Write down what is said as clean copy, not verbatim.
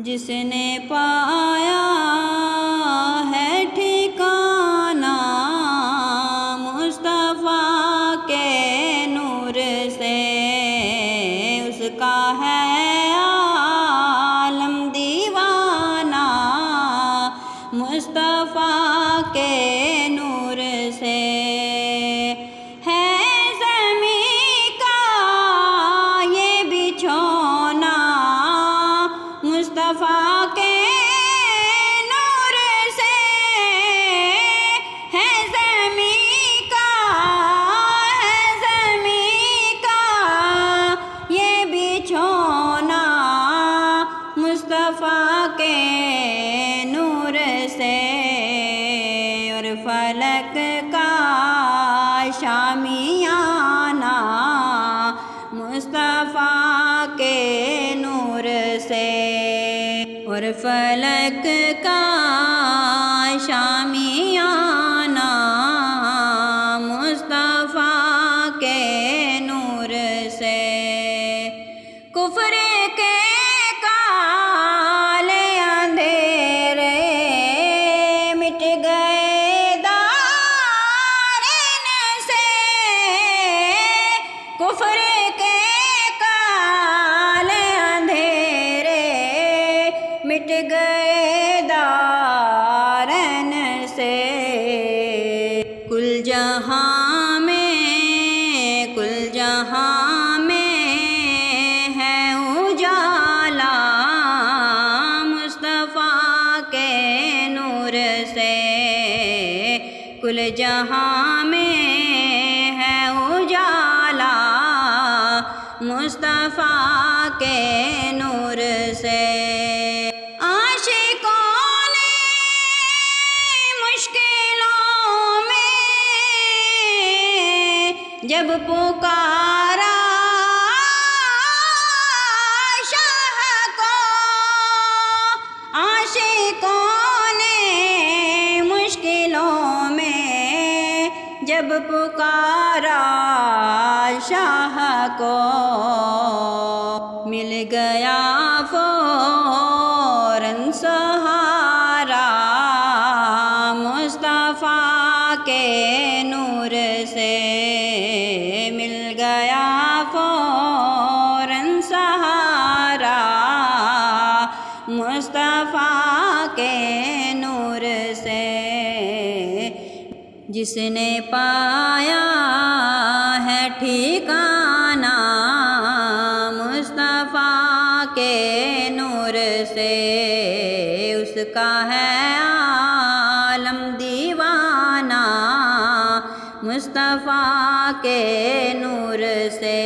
جس نے پایا ہے ٹھکانہ مصطفیٰ کے نور سے، اس کا ہے عالم دیوانہ مصطفیٰ کے نور سے۔ ہے زمین کا یہ بچھونا مصطفیٰ کے نور سے، ہے زمین کا یہ بچھونا مصطفیٰ کے نور سے، اور فلک کا شامیانہ مصطفیٰ کے نور سے، اور فلک کا شامیانہ مصطفیٰ کے نور سے۔ کفر کے کالے اندھیرے مٹ گئے دارین سے، کفر کے کالے اندھیرے مٹ گئے دارین سے۔ کل جہاں میں ہے اجالا مصطفیٰ کے نور سے، کل جہاں میں ہے اجالا مصطفیٰ کے نور سے۔ عاشقوں نے مشکلوں میں جب پکارا شاہ کو، عاشقوں نے مشکلوں میں جب پکارا شاہ کو، مل گیا فوراً سہارا مصطفیٰ کے نور سے، مل گیا فوراً سہارا مصطفیٰ کے نور سے۔ جس نے پایا ہے ٹھکانہ مصطفیٰ کے نور سے، اس کا ہے عالم دیوانہ مصطفیٰ کے نور سے۔